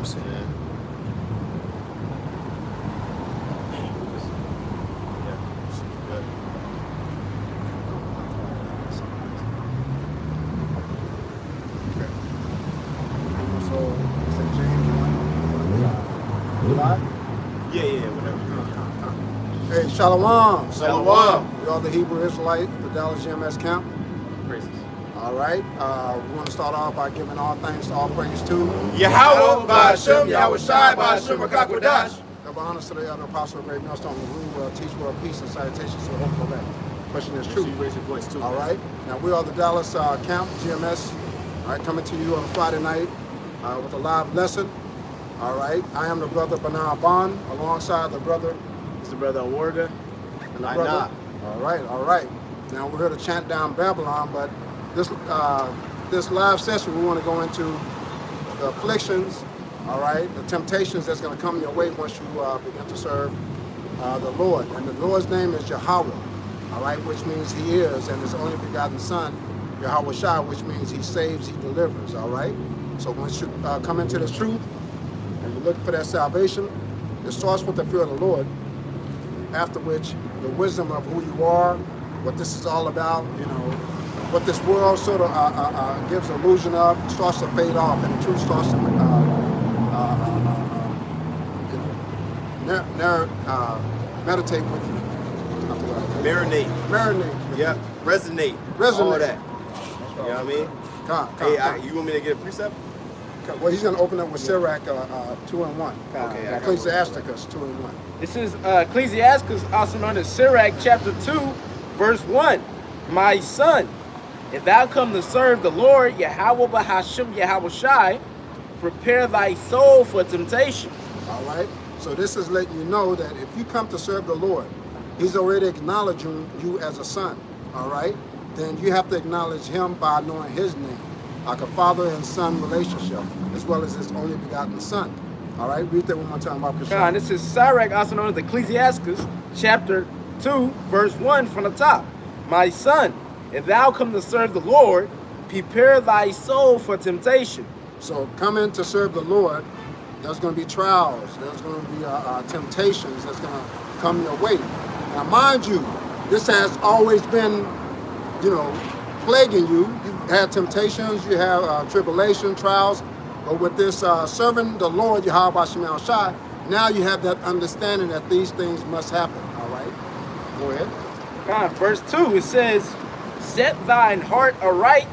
I'm saying? Hey, Shalom. Shalom. We are the Hebrew Israelite, the Dallas GMS camp. Praises. All right. We want to start off by giving all thanks, all praise to Yahweh, Ba'ashem, Yahweh Shai, Ba'ashem, Rakakwadash. Double honors to the elder apostle of Great Millstone, who will teach world peace and salutations to the hopeful that question is true. You raise your voice too. All right. Now, we are the Dallas camp, GMS. All right, coming to you on Friday night with a live lesson. All right. I am the brother Banan Bond, alongside the brother. It's the brother Warga. And the brother. All right, all right. Now we're here to chant down Babylon, but this live session we want to go into the afflictions, all right, the temptations that's going to come your way once you begin to serve the Lord. And the Lord's name is Yahweh, all right, which means He is, and His only begotten Son, Yahweh Shai, which means He saves, He delivers, all right. So once you come into this truth and you're looking for that salvation, it starts with the fear of the Lord. After which, the wisdom of who you are, what this is all about, you know, what this world sort of gives illusion of, starts to fade off, and the truth starts to, meditate with you. Marinate. Yep. Resonate. All that. You know what I mean? Hey, you want me to get a precept? Well, he's going to open up with Sirach 2 and 1. Okay. Ecclesiasticus 2 and 1. This is Ecclesiasticus, also known as Sirach, chapter 2, verse 1. My son, if thou come to serve the Lord, Yahweh Ba'ashem, Yahweh Shai, prepare thy soul for temptation. All right. So this is letting you know that if you come to serve the Lord, He's already acknowledging you as a son. All right. Then you have to acknowledge Him by knowing His name, like a father and son relationship, as well as His only begotten Son. All right, read that one more time. God, this is Sirach, also known as Ecclesiasticus, chapter 2, verse 1 from the top. My son, if thou come to serve the Lord, prepare thy soul for temptation. So coming to serve the Lord, there's going to be trials, there's going to be temptations that's going to come your way. Now, mind you, this has always been, you know, plaguing you. You've had temptations, you have tribulation, trials, but with this serving the Lord, Yahweh Ba'ashem Shai, now you have that understanding that these things must happen, all right? Go ahead. Verse 2, it says, set thine heart aright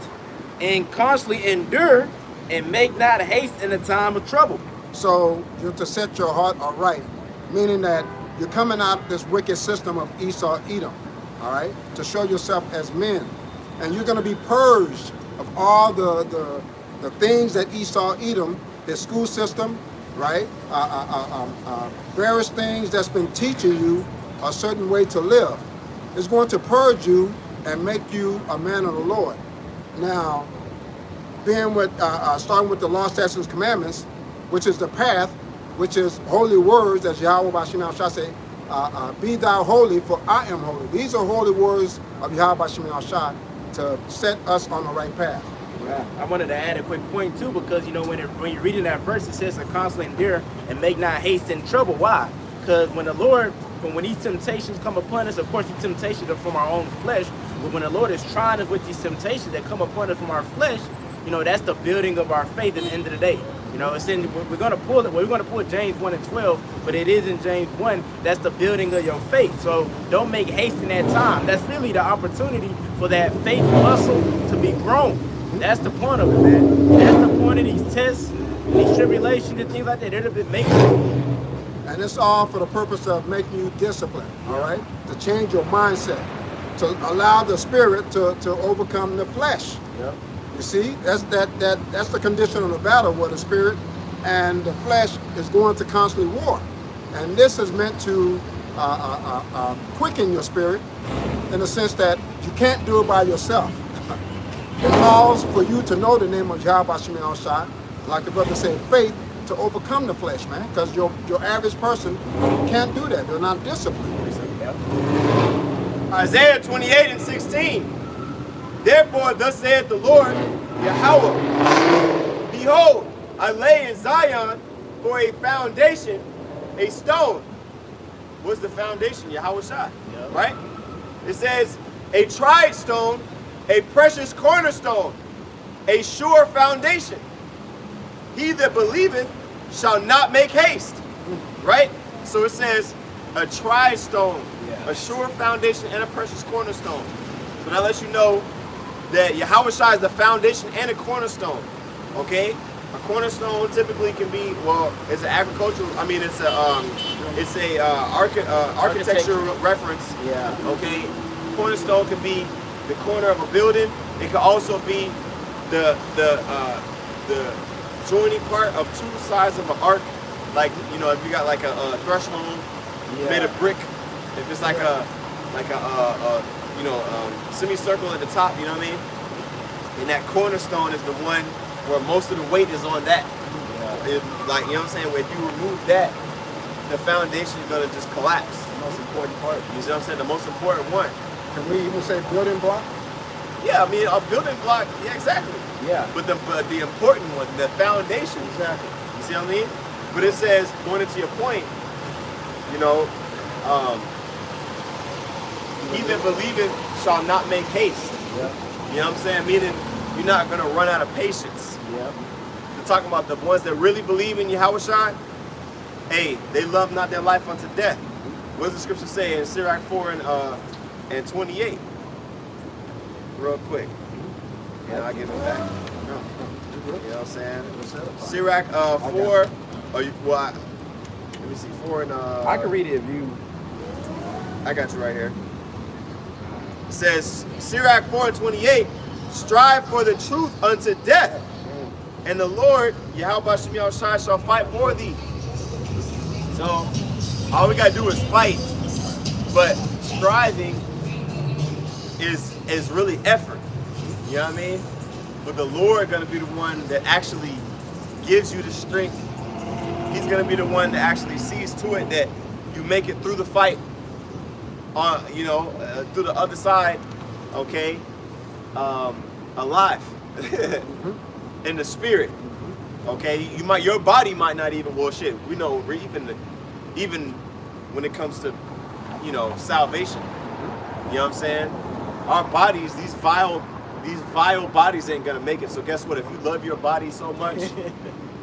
and constantly endure and make not haste in the time of trouble. So you're to set your heart aright, meaning that you're coming out of this wicked system of Esau, Edom, all right, to show yourself as men. And you're going to be purged of all the things that Esau, Edom, his school system, right? Various things that's been teaching you a certain way to live. It's going to purge you and make you a man of the Lord. Now, being with starting with the law, statutes, commandments, which is the path, which is holy words, as Yahweh Ba'ashem Shai say, be thou holy, for I am holy. These are holy words of Yahweh Ba'ashem Shai to set us on the right path. I wanted to add a quick point too, because you know when you're reading that verse, it says to constantly endure and make not haste in trouble. Why? Because when the Lord, when these temptations come upon us, of course these temptations are from our own flesh, but when the Lord is trying us with these temptations that come upon us from our flesh, you know, that's the building of our faith at the end of the day. You know, it's in, we're going to pull James 1 and 12, but it is in James 1, that's the building of your faith. So don't make haste in that time. That's really the opportunity for that faith muscle to be grown. That's the point of it, man. That's the point of these tests, these tribulations and things like that. They're to make And it's all for the purpose of making you disciplined, all right? To change your mindset, to allow the spirit to overcome the flesh. Yep. You see, that's the condition of the battle, where the spirit and the flesh is going to constantly war. And this is meant to quicken your spirit in the sense that you can't do it by yourself. It calls for you to know the name of Yahweh Ba'ashem Shai, like the brother said, faith, to overcome the flesh, man, because your average person can't do that. They're not disciplined. Isaiah 28 and 16. Therefore, thus saith the Lord, Yahweh, behold, I lay in Zion for a foundation, a stone. What's the foundation? Yahweh Shai, right? It says, a tried stone, a precious cornerstone, a sure foundation. He that believeth shall not make haste, right? So it says, a tried stone, a sure foundation, and a precious cornerstone. So that lets you know that Yahweh Shai is the foundation and a cornerstone, okay? A cornerstone typically can be, well, it's an agricultural, I mean, it's a architectural reference, okay? Cornerstone can be the corner of a building. It can also be the joining part of two sides of an arc, like, you know, if you got like a threshold made of brick, if it's like a semicircle at the top, you know what I mean? And that cornerstone is the one where most of the weight is on that. Like, you know what I'm saying? If you remove that, the foundation is gonna just collapse. The most important part. You see what I'm saying? The most important one. Can we even say building block? Yeah, I mean, a building block, yeah, exactly. Yeah. But the important one, the foundation. Exactly. You see what I mean? But it says, going into your point, you know, he that believeth shall not make haste. Yep. You know what I'm saying? Meaning, you're not going to run out of patience. Yep. We're talking about the ones that really believe in Yahweh Shai. Hey, they love not their life unto death. What does the scripture say in Sirach 4 and 28? Real quick. You know, I give it back. You know what I'm saying? Sirach 4. Let me see, 4 and I can read it if you. I got you right here. It says, Sirach 4 and 28, strive for the truth unto death, and the Lord, Yahweh Shai, shall fight for thee. So, all we gotta do is fight, but striving is really effort. You know what I mean? But the Lord gonna be the one that actually gives you the strength. He's gonna be the one that actually sees to it that you make it through the fight, through the other side, okay, alive, in the spirit, okay. Your body might not even, well, shit. We know even when it comes to, you know, salvation. You know what I'm saying? Our bodies, these vile bodies ain't gonna make it. So guess what? If you love your body so much,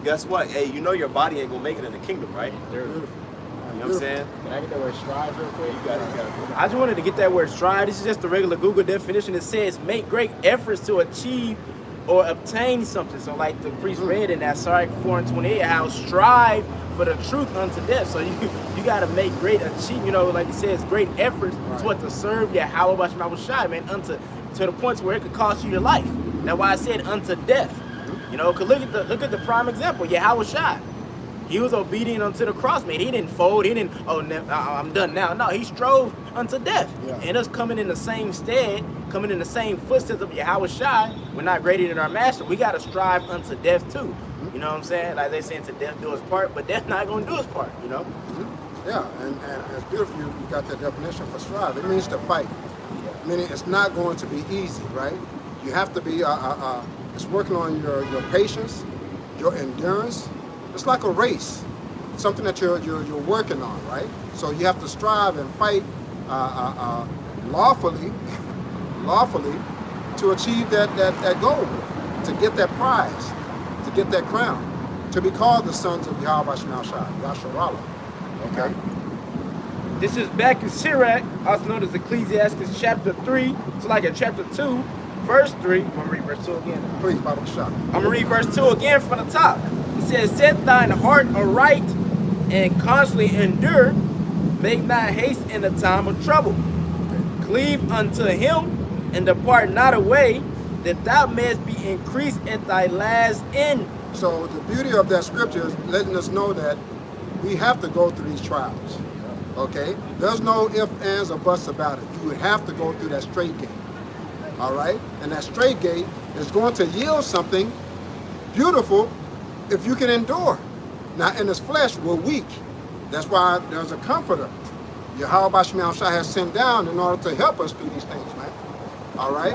guess what? Hey, you know your body ain't gonna make it in the kingdom, right? You know what I'm saying? Can I get that word strive real quick? You got it. I just wanted to get that word strive. This is just the regular Google definition. It says make great efforts to achieve or obtain something. So like the priest read in that Sirach 4 and 28, how strive for the truth unto death. So you got to make great achieve, you know, like it says, great efforts to serve Yahweh Shai, man, to the points where it could cost you your life. That's why I said unto death. You know, cause look at the prime example, Yahweh Shai. He was obedient unto the cross, man. He didn't fold. He didn't, I'm done now. No, he strove unto death. Yeah. And us coming in the same stead, coming in the same footsteps of Yahweh Shai, we're not greater than our master. We got to strive unto death too. You know what I'm saying? Like they saying to death do his part, but death not going to do his part, you know? Yeah, and it's beautiful you got that definition for strive. It means to fight. Meaning it's not going to be easy, right? You have to be, it's working on your patience, your endurance. It's like a race, something that you're working on, right? So you have to strive and fight lawfully to achieve that goal, to get that prize, to get that crown, to be called the sons of Yahweh Shai, Yasharallah. Okay. This is back in Sirach, also known as Ecclesiastes chapter 3. So like in chapter 2, verse 3. I'm going to read verse 2 again. Please, Bible Shah. I'm going to read verse 2 again from the top. It says, set thine heart aright and constantly endure. Make not haste in the time of trouble. Cleave unto him and depart not away, that thou mayest be increased at thy last end. So the beauty of that scripture is letting us know that we have to go through these trials. Okay? There's no ifs, ands, or buts about it. You would have to go through that straight gate. All right? And that straight gate is going to yield something beautiful if you can endure. Now, in this flesh, we're weak. That's why there's a comforter. Yahweh Shai has sent down in order to help us through these things, man. All right?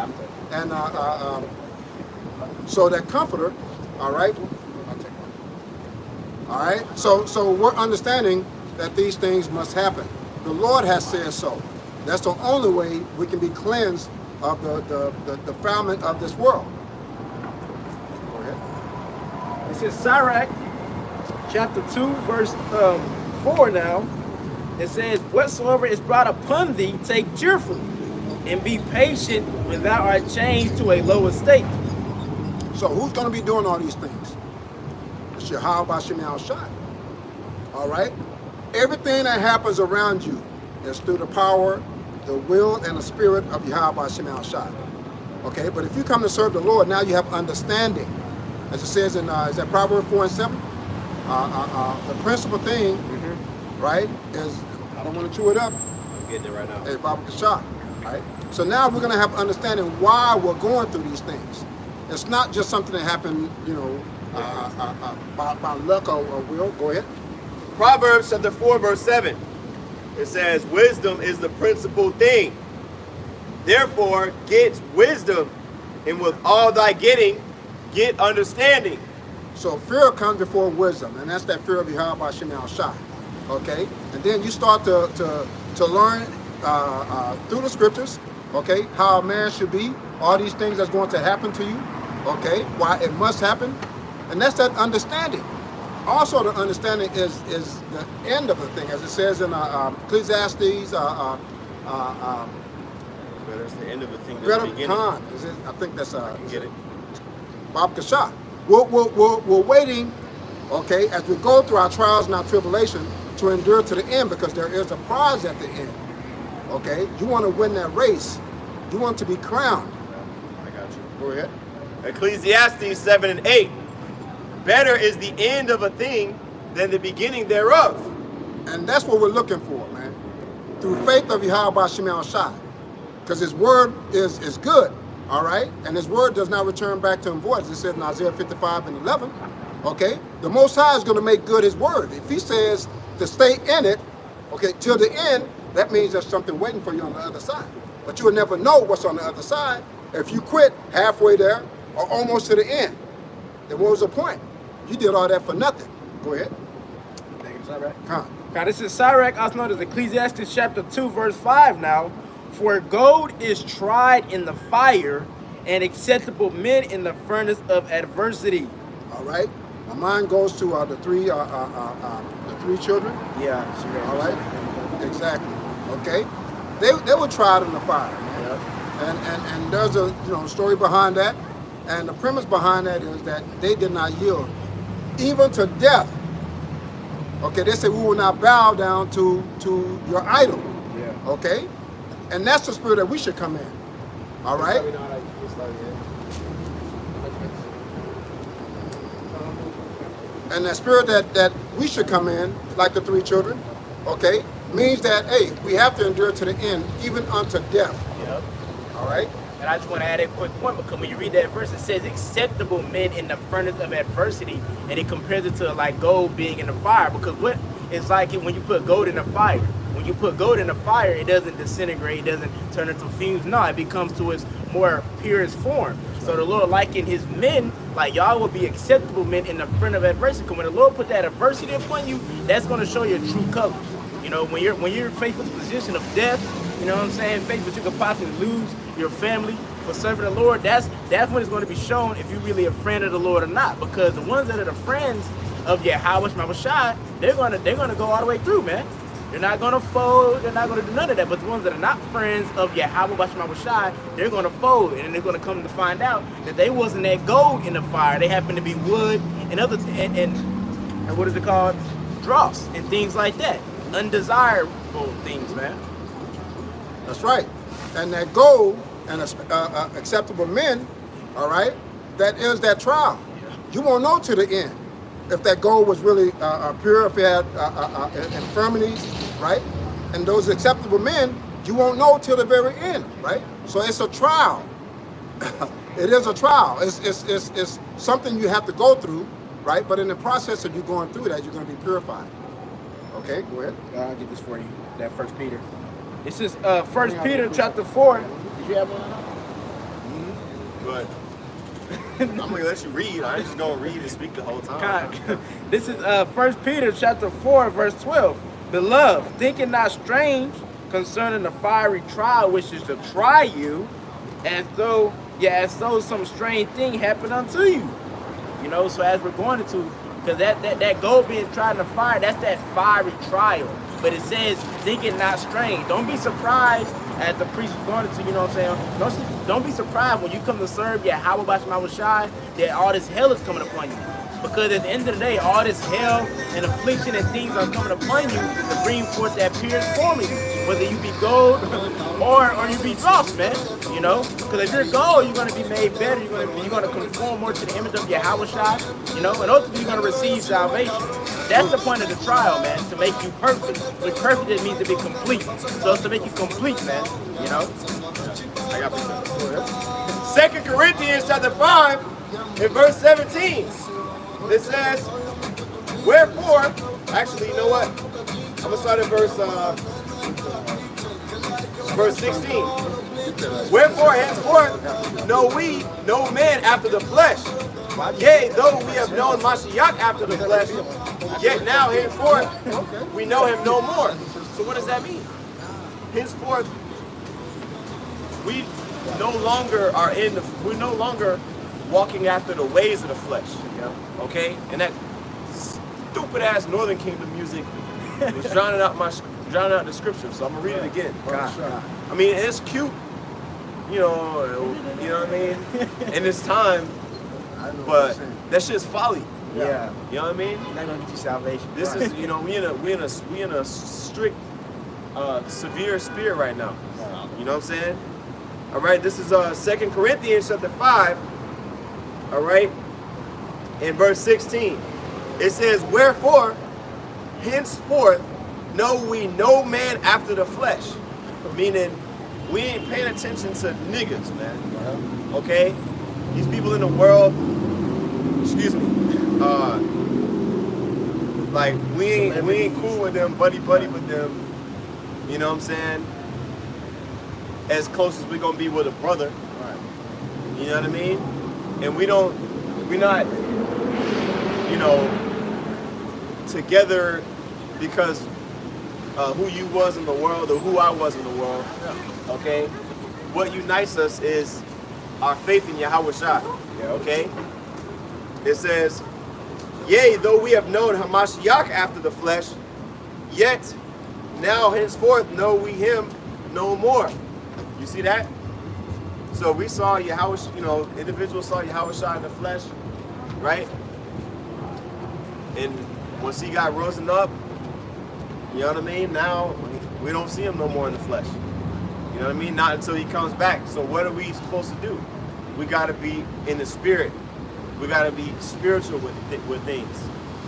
And so that comforter, all right? All right. So we're understanding that these things must happen. The Lord has said so. That's the only way we can be cleansed of the defilement of this world. Go ahead. It says Sirach, chapter 2, verse 4 now. It says, whatsoever is brought upon thee, take cheerfully, and be patient when thou art changed to a lower state. So who's going to be doing all these things? It's Yahweh B'Shem Shai. All right? Everything that happens around you is through the power, the will, and the spirit of Yahweh B'Shem Shai. Okay? But if you come to serve the Lord, now you have understanding. As it says in, is that Proverbs 4 and 7? The principal thing, right, is, I don't want to chew it up. I'm getting it right now. Hey, Baba Kashah. Right? So now we're going to have understanding why we're going through these things. It's not just something that happened, you know, by luck or will. Go ahead. Proverbs chapter 4, verse 7. It says, wisdom is the principal thing. Therefore, get wisdom, and with all thy getting, get understanding. So fear comes before wisdom, and that's that fear of Yahweh B'Shem Shai. Okay? And then you start to learn through the scriptures, okay, how a man should be, all these things that's going to happen to you, okay, why it must happen, and that's that understanding. Also, the understanding is the end of the thing, as it says in Ecclesiastes. But it's the end of the thing. That's the beginning. Khan, is it? I think that's Get it? Bob Kashah. We're waiting, okay, as we go through our trials and our tribulation to endure to the end, because there is a prize at the end. Okay, you want to win that race. You want to be crowned. I got you. Go ahead. Ecclesiastes 7 and 8. Better is the end of a thing than the beginning thereof. And that's what we're looking for, man. Through faith of Yahweh B'Shem Shai. Because his word is good, all right? And his word does not return back to him void. It says in Isaiah 55 and 11, okay? The Most High is going to make good his word. If he says to stay in it, okay, till the end, that means there's something waiting for you on the other side. But you will never know what's on the other side if you quit halfway there or almost to the end. Then what was the point? You did all that for nothing. Go ahead. Now this is Sirach, also known as Ecclesiastes chapter 2, verse 5 now. For gold is tried in the fire, and acceptable men in the furnace of adversity. All right. My mind goes to the three children. Yeah, all right. Exactly. Okay. They were tried in the fire. Yep. And there's a story behind that, and the premise behind that is that they did not yield, even to death. Okay. They said we will not bow down to your idol. Yeah. Okay. And that's the spirit that we should come in. All right. And that spirit that we should come in, like the three children, okay, means that, hey, we have to endure to the end, even unto death. Yep. All right? And I just want to add a quick point, because when you read that verse, it says acceptable men in the furnace of adversity, and it compares it to like gold being in the fire, because what it's like when you put gold in the fire. When you put gold in the fire, it doesn't disintegrate, it doesn't turn into fumes. No, it becomes to its more purest form. So the Lord likened his men, like y'all will be acceptable men in the front of adversity. Because when the Lord put that adversity upon you, that's going to show your true colors. You know, when you're faced with the position of death, you know what I'm saying, faced with you could possibly lose your family for serving the Lord, that's when it's going to be shown if you're really a friend of the Lord or not. Because the ones that are the friends of Yahweh B'Shem Shai, they're gonna go all the way through, man. They're not going to fold. They're not going to do none of that. But the ones that are not friends of Yahweh B'Shem Shai, they're going to fold. And then they're going to come to find out that they wasn't that gold in the fire. They happened to be wood and other and what is it called? Dross and things like that. Undesirable things, man. That's right. And that gold and acceptable men, all right, that is that trial. Yeah. You won't know to the end if that gold was really pure, if it had infirmities, right? And those acceptable men, you won't know till the very end, right? So it's a trial. It is a trial. It's something you have to go through, right? But in the process of you going through that, you're going to be purified. Okay, go ahead. I'll get this for you. That First Peter. This is 1 Peter chapter 4. Did you have one? Good. I'm gonna let you read. I ain't just gonna read and speak the whole time. This is 1 Peter chapter 4, verse 12. Beloved, thinking not strange concerning the fiery trial which is to try you, as though some strange thing happened unto you. You know, so as we're going into, because that gold being tried in the fire, that's that fiery trial. But it says, thinking not strange. Don't be surprised as the priest is going into, you know what I'm saying? Don't be surprised when you come to serve Yahweh Basham Shai that all this hell is coming upon you. Because at the end of the day, all this hell and affliction and things are coming upon you to bring forth that pure form in you. Whether you be gold or you be dross, man. You know? Because if you're gold, you're going to be made better. You're going to conform more to the image of Yahweh Shai. You know? And ultimately, you're going to receive salvation. That's the point of the trial, man. To make you perfect. But perfect just means to be complete. So it's to make you complete, man. You know? I got you. 2 Corinthians chapter 5 and verse 17. It says, wherefore, actually, you know what? I'm going to start at verse 16. Wherefore, henceforth, know we no man after the flesh. Yea, though we have known Mashiach after the flesh, yet now, henceforth, we know him no more. So what does that mean? Henceforth, we no longer are we're no longer walking after the ways of the flesh. Okay? And that stupid ass Northern Kingdom music was drowning out the scripture. So I'm gonna read it again. I mean, it's cute, you know what I mean? In this time, but that shit's folly. Yeah. You know what I mean? It's not gonna get you salvation. This is, you know, we in a strict, severe spirit right now. You know what I'm saying? All right. This is 2 Corinthians chapter 5. All right. In verse 16, it says, wherefore, henceforth, know we no man after the flesh. Meaning, we ain't paying attention to niggas, man. Okay? These people in the world, excuse me, like, we ain't cool with them, buddy with them. You know what I'm saying? As close as we're gonna be with a brother. You know what I mean? And we're not, you know, together because who you was in the world or who I was in the world. Okay? What unites us is our faith in Yahweh Shai. Okay? It says, yea, though we have known Hamashiach after the flesh, yet now henceforth know we him no more. You see that? So we saw Yahweh, you know, individuals saw Yahweh Shai in the flesh, right? And once he got risen up, you know what I mean? Now we don't see him no more in the flesh. You know what I mean? Not until he comes back. So what are we supposed to do? We got to be in the spirit. We got to be spiritual with things,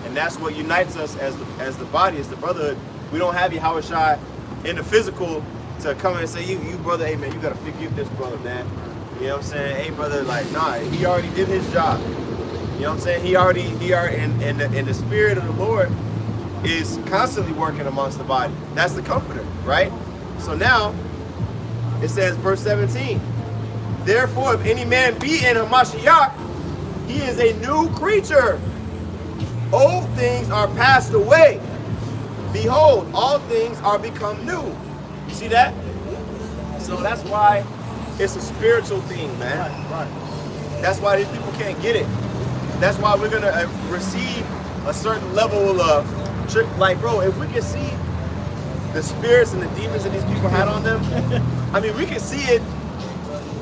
and that's what unites us as the body, as the brotherhood. We don't have Yahweh Shai in the physical to come and say, you brother, hey man, you gotta forgive this brother, man. You know what I'm saying? Hey brother, like, nah, he already did his job. You know what I'm saying? He already, and the spirit of the Lord is constantly working amongst the body. That's the comforter, right? So now, it says, verse 17, therefore, if any man be in Hamashiach, he is a new creature. Old things are passed away. Behold, all things are become new. You see that? So that's why it's a spiritual thing, man. Right. That's why these people can't get it. That's why we're gonna receive a certain level of, like, bro, if we can see the spirits and the demons that these people had on them, I mean, we can see it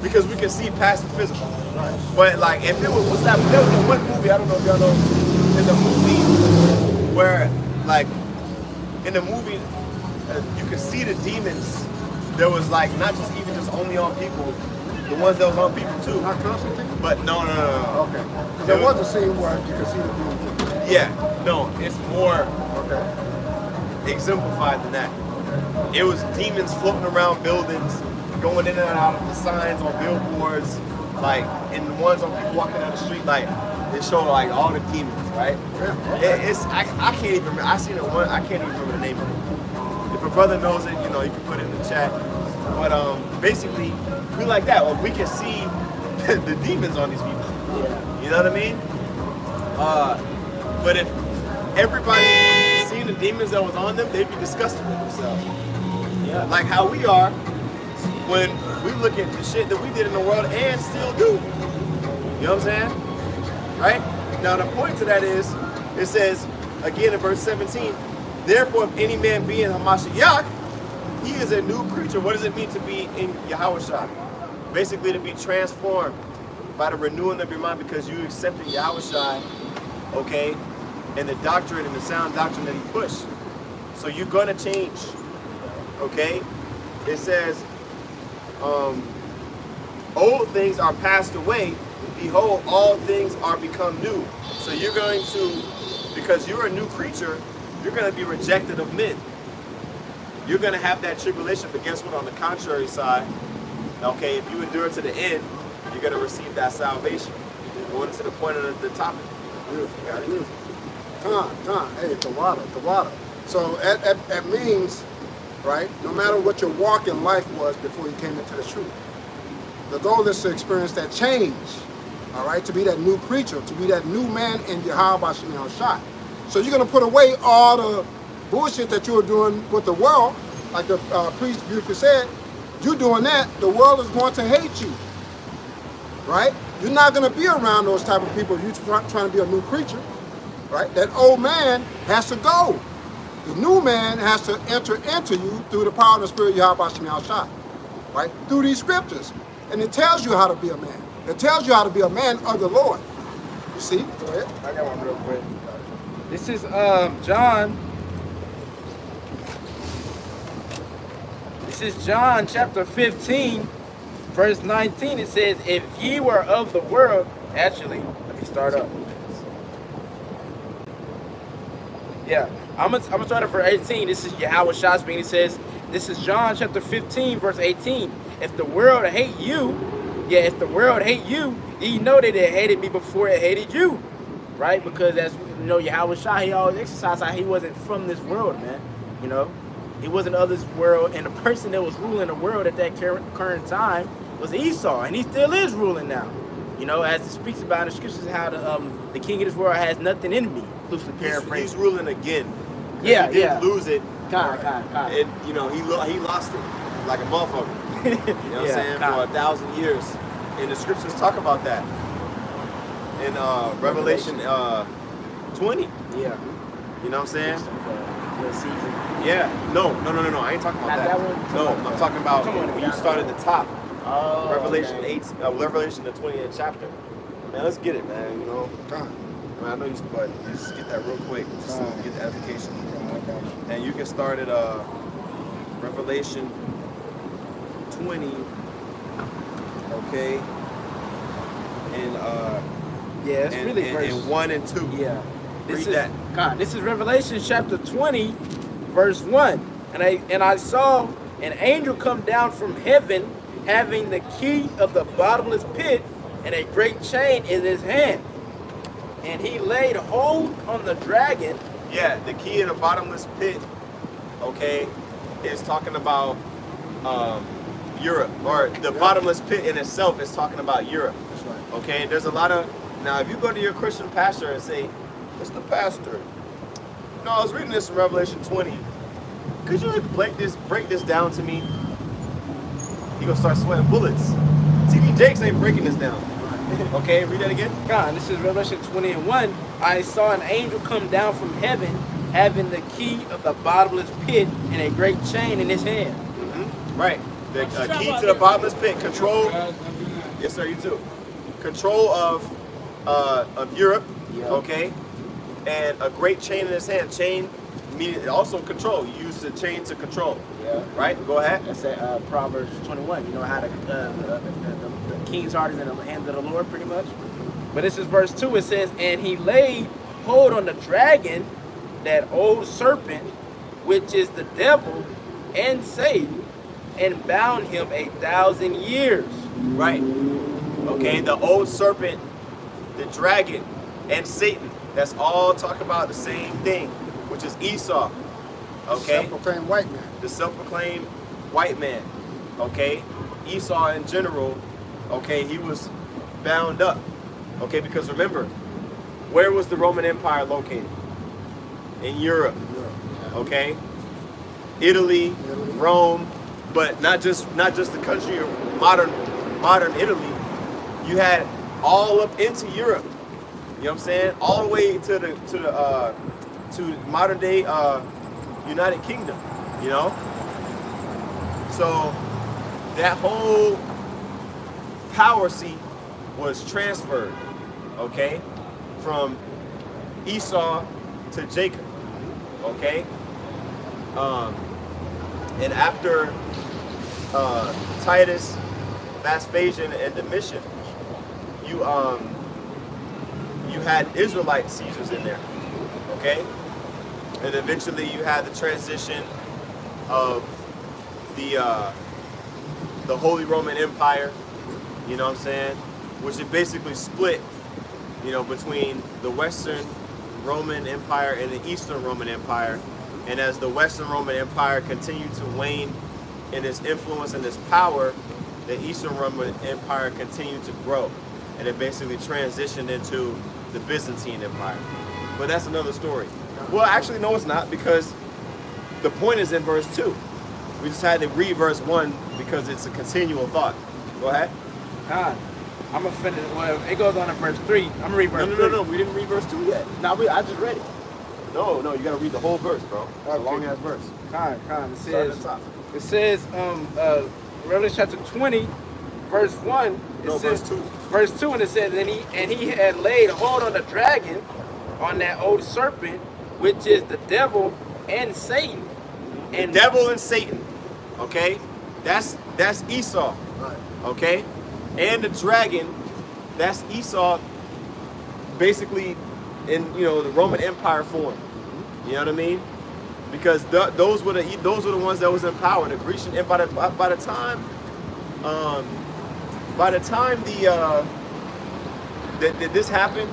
because we can see past the physical. Right. But like, if it was, there was one movie, I don't know if y'all know, there's a movie where, like, in the movie, you could see the demons. There was like, not just even just only on people, the ones that was on people too. Not Constantine? But no. Okay. 'Cause there was a scene where you could see the demons. Yeah, no, it's more Okay. exemplified than that. It was demons floating around buildings, going in and out of the signs on billboards, like, and the ones on people walking down the street, like, they show like all the demons, right? Yeah. I can't even remember. I seen it one. I can't even remember the name of it. If a brother knows it, you know, you can put it in the chat. But basically, we like that. Well, we can see the demons on these people. Yeah. You know what I mean? But if everybody seen the demons that was on them, they'd be disgusted with themselves. Yeah. Like how we are when we look at the shit that we did in the world and still do. You know what I'm saying? Right? Now the point to that is, it says, again in verse 17, therefore if any man be in Hamashiach, he is a new creature. What does it mean to be in Yahushua? Basically to be transformed by the renewing of your mind because you accepted Yahushua, okay, and the doctrine and the sound doctrine that he pushed. So you're gonna change, okay? It says, old things are passed away, behold, all things are become new. So you're going to, because you're a new creature, you're gonna be rejected of men. You're gonna have that tribulation, but guess what, on the contrary side, okay, if you endure to the end, you're gonna receive that salvation. Going to the point of the topic. Beautiful, got it. Beautiful. Time. Hey, the water. So that means, right, no matter what your walk in life was before you came into the truth, the goal is to experience that change, all right, to be that new creature, to be that new man in Yahweh Shem Shai. So you're going to put away all the bullshit that you were doing with the world, like the priest beautifully said. You're doing that, the world is going to hate you, right? You're not going to be around those type of people if you're trying to be a new creature, right? That old man has to go. The new man has to enter into you through the power of the Spirit Yahweh Shem Shai, right? Through these scriptures. And it tells you how to be a man. It tells you how to be a man of the Lord. You see? Go ahead. I got one real quick. This is John. This is John chapter 15, verse 19. It says, if ye were of the world, actually, let me start up. Yeah, I'm gonna start at verse 18. This is Yahweh Shai speaking. It says, this is John chapter 15, verse 18. If the world hate you, if the world hate you, ye know that it hated me before it hated you, right? Because as you know, Yahweh Shai, he always exercised how he wasn't from this world, man. You know, he wasn't of this world, and the person that was ruling the world at that current time was Esau, and he still is ruling now. You know, as it speaks about in the scriptures, how the king of this world has nothing in me. Loosely paraphrasing. He's ruling again. Yeah, he didn't lose it. Kind. And you know, he lost it like a motherfucker. You know what I'm saying? For 1,000 years. And the scriptures talk about that. In Revelation 20. Yeah. You know what I'm saying? Season. Yeah. No. I ain't talking about that. No, I'm talking about when you start at the top. Revelation 8, Revelation the 20th chapter. Man, let's get it, man. You know. I know you, but you just get that real quick, just so you get the edification. And you can start at Revelation 20, okay? And it's really and 1 and 2. Yeah. Read that. God, this is Revelation chapter 20, verse 1. And I saw an angel come down from heaven, having the key of the bottomless pit and a great chain in his hand. And he laid hold on the dragon. Yeah, the key of the bottomless pit, okay, is talking about Europe, or the bottomless pit in itself is talking about Europe. That's right. Okay, there's a lot of, now if you go to your Christian pastor and say, Mr. Pastor, no, I was reading this in Revelation 20. Could you break this down to me? He gonna start sweating bullets. T.D. Jakes ain't breaking this down. Okay, read that again. God, this is Revelation 20 and 1. I saw an angel come down from heaven, having the key of the bottomless pit and a great chain in his hand. Right. The key to the bottomless pit. Control. Yes, sir. You too. Control of Europe. Yep. Okay. And a great chain in his hand. Chain meaning also control. You use the chain to control. Yeah. Right. Go ahead. That's at Proverbs 21. You know how the king's heart is in the hands of the Lord, pretty much. But this is verse 2. It says, and he laid hold on the dragon, that old serpent, which is the devil and Satan, and bound him 1,000 years. Right. Okay. The old serpent, the dragon, and Satan. That's all talking about the same thing, which is Esau. Okay. Self-proclaimed white man. The self-proclaimed white man. Okay. Esau in general. Okay, he was bound up. Okay, because remember, where was the Roman Empire located? In Europe. Okay, Italy, Rome, but not just the country of modern Italy. You had all up into Europe. You know what I'm saying? All the way to modern day United Kingdom. You know, so that whole power seat was transferred, okay, from Esau to Jacob, okay. And after Titus, Vespasian, and Domitian, you had Israelite Caesars in there, okay, and eventually you had the transition of the Holy Roman Empire, you know what I'm saying, which it basically split, you know, between the Western Roman Empire and the Eastern Roman Empire. And as the Western Roman Empire continued to wane in its influence and its power, the Eastern Roman Empire continued to grow. And it basically transitioned into the Byzantine Empire. But that's another story. Well, actually, no, it's not, because the point is in verse 2. We just had to read verse 1 because it's a continual thought. Go ahead. I'm gonna finish. Well, it goes on in verse 3. I'm gonna read verse 3. No. We didn't read verse 2 yet. No, I just read it. No, you gotta read the whole verse, bro. It's a long ass verse. It says, Revelation chapter 20, verse 1. Verse 2. Verse 2, and it says, and he had laid hold on the dragon, on that old serpent, which is the devil and Satan. And the devil and Satan. Okay? That's Esau. Right. Okay? And the dragon, that's Esau, basically in, you know, the Roman Empire form. You know what I mean? Because those were the ones that was in power. The Grecian, and by the time that this happened,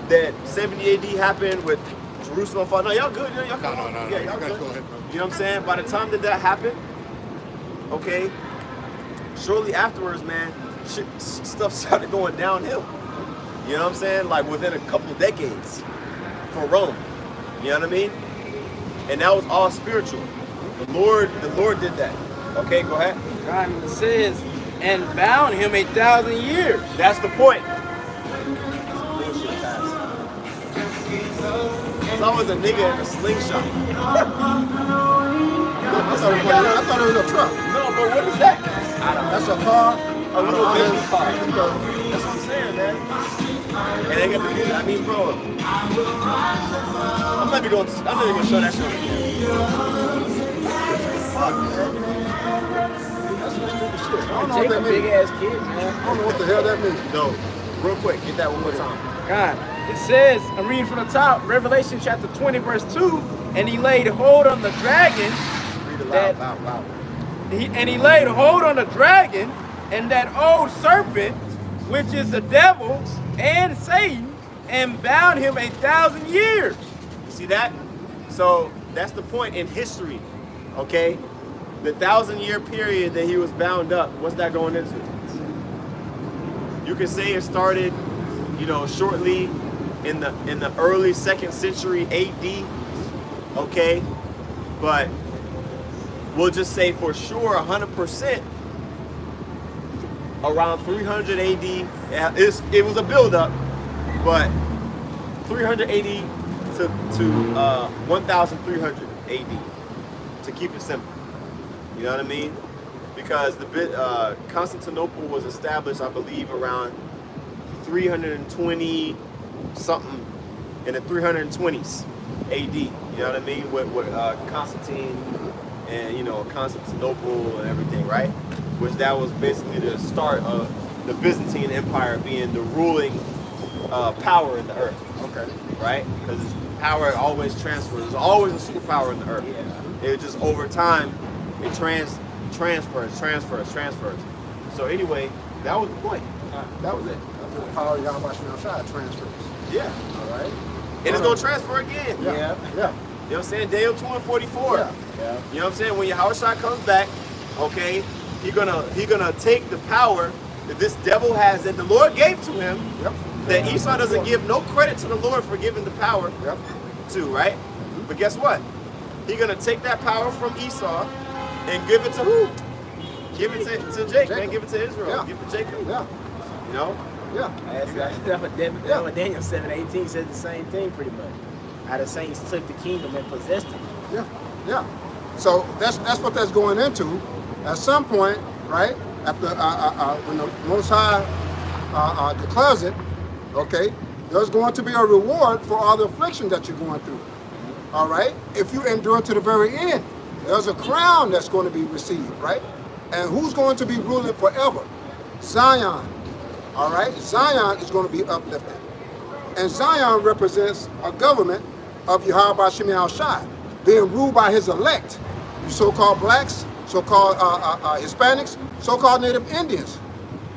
that 70 AD happened with Jerusalem fall. No, y'all good. Y'all No. Yeah, y'all good. Go ahead, bro. You know what I'm saying? By the time that happened, okay, shortly afterwards, man, stuff started going downhill. You know what I'm saying? Like within a couple of decades for Rome. You know what I mean? And that was all spiritual. The Lord did that. Okay, go ahead. God, it says, and bound him 1,000 years. That's the point. It's always a nigga in a slingshot. I thought it was a truck. No, but what is that? That's a car. A little baby car. That's what I'm saying, man. And they got the music. I mean, bro, I'm not even gonna show that shit. Fuck, man. That's some stupid shit. I don't know what Jacob, that big means. ass kid, man. I don't know what the hell that means. No, real quick, get that one more time. God, it says, I'm reading from the top, Revelation chapter 20, verse 2, and he laid hold on the dragon. Read it loud. He laid hold on the dragon and that old serpent, which is the devil and Satan, and bound him 1,000 years. You see that? So that's the point in history, okay? The 1,000-year period that he was bound up, what's that going into? You could say it started, you know, shortly in the early 2nd century AD, okay? But we'll just say for sure 100% around 300 AD. It was a build-up, but 300 AD to 1,300 AD, to keep it simple. You know what I mean? Because Constantinople was established, I believe, around 320 something in the 320s AD. You know what I mean? With Constantine and, you know, Constantinople and everything, right? Which that was basically the start of the Byzantine Empire being the ruling power in the earth. Okay. Right? Because power always transfers. There's always a superpower in the earth. Yeah. It just over time, it transfers. So anyway, that was the point. That was it. The power of Yahweh Shai transfers. Yeah. All right. And it's gonna transfer again. Yeah. You know what I'm saying? Daniel 2 and 44. Yeah. You know what I'm saying? When Yahushua comes back, okay, he gonna take the power that this devil has that the Lord gave to him. Yep. that Esau doesn't give no credit to the Lord for giving the power Yep. to, right? But guess what? He's gonna take that power from Esau and give it to who? Give it to Jacob, man. Give it to Israel. Yeah. Give it to Jacob. Yeah. You know? Yeah. That's what Daniel 7:18 says the same thing pretty much. How the saints took the kingdom and possessed it. Yeah. Yeah. So that's what that's going into. At some point, right? After when the Most High declares it, okay, there's going to be a reward for all the affliction that you're going through. All right? If you endure to the very end, there's a crown that's going to be received, right? And who's going to be ruling forever? Zion. All right? Zion is going to be uplifted. And Zion represents a government of Yahweh Shem Shai, being ruled by his elect, you so-called blacks, so-called Hispanics, so-called Native Indians.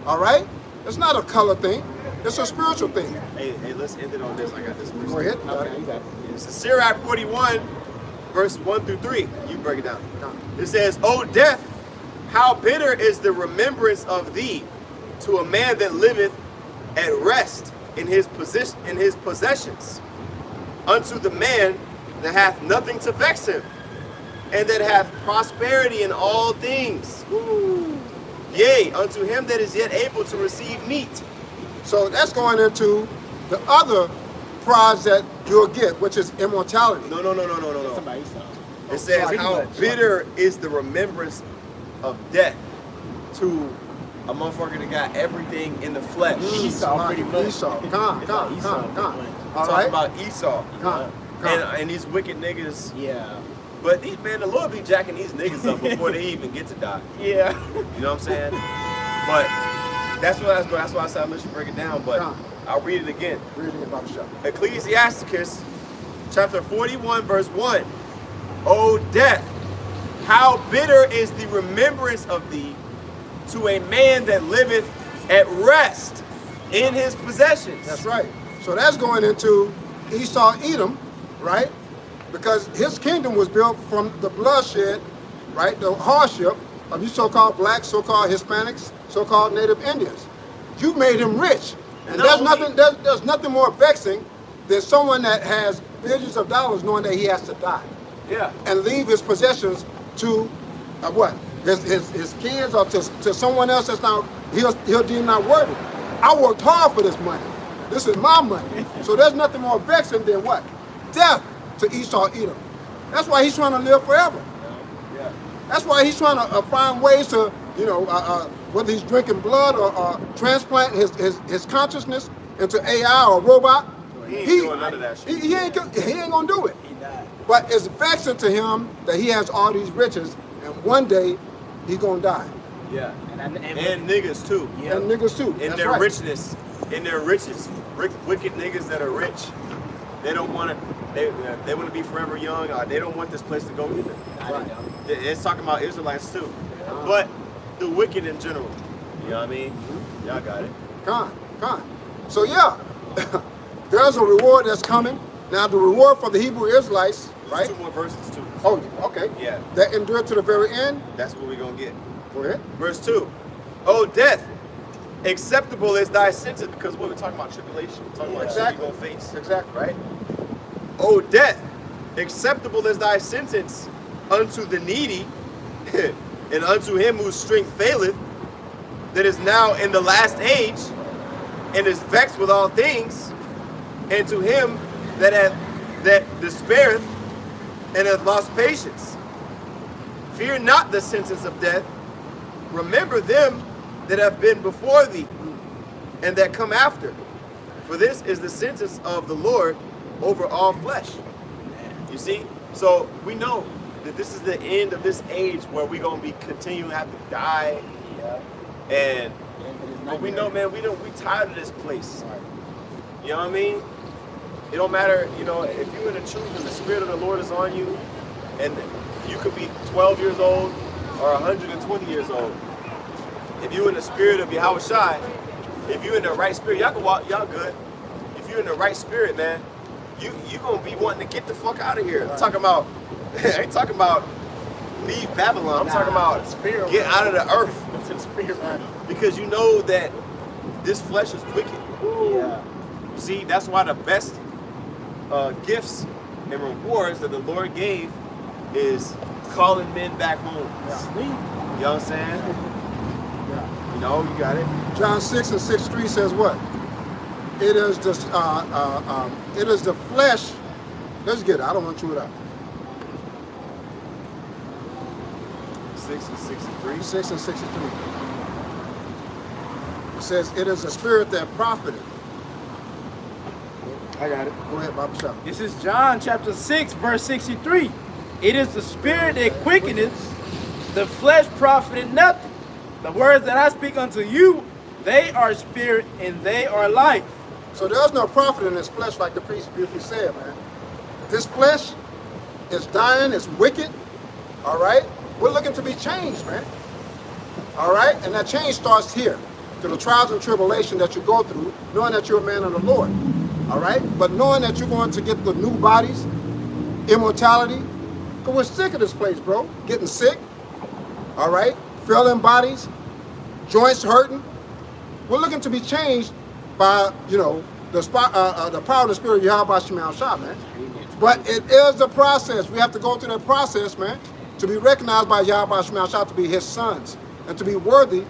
All right? It's not a color thing. It's a spiritual thing. Hey, let's end it on this. I got this. Go ahead. Okay, you got it. It's Sirach 41, verse 1 through 3. You break it down. It says, "O death, how bitter is the remembrance of thee to a man that liveth at rest in his possessions, unto the man that hath nothing to vex him, and that hath prosperity in all things. Yea, unto him that is yet able to receive meat." So that's going into the other prize that you'll get, which is immortality. No. Somebody saw. It says, Pretty how much. bitter is the remembrance of death to a motherfucker that got everything in the flesh. Esau, pretty much. Esau. It's Come. like Esau, pretty much. All Talking right. about Esau. Come. And these wicked niggas. Yeah. But these, man, the Lord be jacking these niggas up before they even get to die. Yeah. You know what I'm saying? But that's why I said I'll let you break it down, but I'll read it again. Reading about the show. Ecclesiasticus chapter 41, verse 1. O death, how bitter is the remembrance of thee to a man that liveth at rest in his possessions. That's right. So that's going into Esau Edom, right? Because his kingdom was built from the bloodshed, right? The hardship of you so-called blacks, so-called Hispanics, so-called Native Indians. You made him rich. And there's nothing more vexing than someone that has billions of dollars knowing that he has to die. Yeah. And leave his possessions to what? His kids or to someone else that's not he'll deem not worthy. I worked hard for this money. This is my money. So there's nothing more vexing than what? Death to Esau Edom. That's why he's trying to live forever. Yeah. That's why he's trying to find ways to, whether he's drinking blood or transplant his consciousness into AI or robot. He ain't doing none of that shit. He ain't gonna do it. He died. But it's vexing to him that he has all these riches, and one day he's gonna die. Yeah. And niggas too. Yeah. And niggas too. In That's their right. richness. In their riches. Wicked niggas that are rich. They don't want to. They want to be forever young. They don't want this place to go either. Right. It's talking about Israelites too, but the wicked in general. You know what I mean? Y'all got it. Con. So yeah, there's a reward that's coming. Now the reward for the Hebrew Israelites, right? 2 more verses too. Oh, okay. Yeah. That endure to the very end. That's what we're gonna get. Go ahead. Verse 2. O death, acceptable is thy sentence, because what we're talking about tribulation. We're talking about shit you're gonna face. Exactly. Right? O death, acceptable is thy sentence unto the needy, and unto him whose strength faileth, that is now in the last age, and is vexed with all things, and to him that despaireth and hath lost patience. Fear not the sentence of death. Remember them that have been before thee, and that come after. For this is the sentence of the Lord over all flesh. You see? So we know that this is the end of this age where we're going to be continuing to have to die. Yeah. But we know, man, we tired of this place. You know what I mean? It don't matter, if you're in the truth and the Spirit of the Lord is on you, and you could be 12 years old or 120 years old. If you're in the spirit of Yahweh Shai, if you're in the right spirit, y'all can walk, y'all good. If you're in the right spirit, man, you gonna be wanting to get the fuck out of here. I'm talking about, I ain't talking about leave Babylon. I'm talking about spirit, get out of the earth. To the spirit, man. Because you know that this flesh is wicked. Yeah. You see, that's why the best gifts and rewards that the Lord gave is calling men back home. Sleep. You know what I'm saying? Yeah. You know, you got it. John 6:63 says what? It is the flesh. Let's get it. I don't want to chew it up. 6 and 63. 6 and 63. It says, it is the spirit that profited. I got it. Go ahead, Baba Shah. This is John chapter 6, verse 63. It is the spirit that quickeneth, the flesh profited nothing. The words that I speak unto you, they are spirit and they are life. So there's no profit in this flesh, like the priest beautifully said, man. This flesh is dying, it's wicked, all right? We're looking to be changed, man. All right? And that change starts here, through the trials and tribulation that you go through, knowing that you're a man of the Lord. All right? But knowing that you're going to get the new bodies, immortality, because we're sick of this place, bro. Getting sick, all right? Failing bodies, joints hurting. We're looking to be changed by, you know, the power of the Spirit of Yahweh Shema Shah, man. But it is the process. We have to go through that process, man, to be recognized by Yahweh Shema Shah, to be his sons, and to be worthy,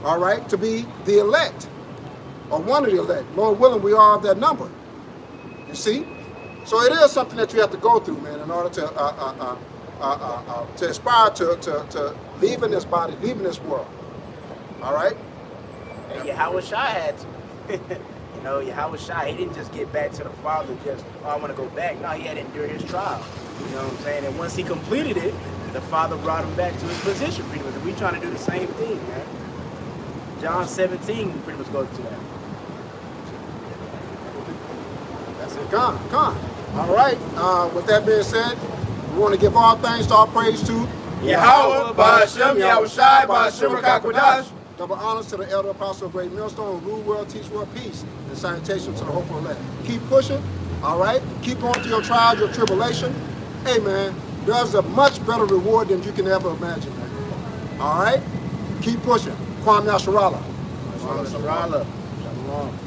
all right, to be the elect, or one of the elect. Lord willing, we are of that number. You see? So it is something that you have to go through, man, in order to aspire to leaving this body, leaving this world. All right? And Yahweh Shai had to. You know, Yahweh Shai, he didn't just get back to the Father just, oh, I want to go back. No, he had to endure his trial. You know what I'm saying? And once he completed it, the Father brought him back to his position pretty much. And we trying to do the same thing, man. John 17 pretty much goes to that. That's it. Come. All right. With that being said, we want to give all thanks to all praise to Yahweh, Ba'ashem, Yahweh Shai, Ba'ashem, Rakakwadash. double honors to the elder apostle of Great Millstone, rule world, teach world peace, and salutations to the hopeful elect. Keep pushing, all right? Keep going through your trials, your tribulation. Hey, man, there's a much better reward than you can ever imagine, man. All right? Keep pushing. Kwam Yasharala. Shalom.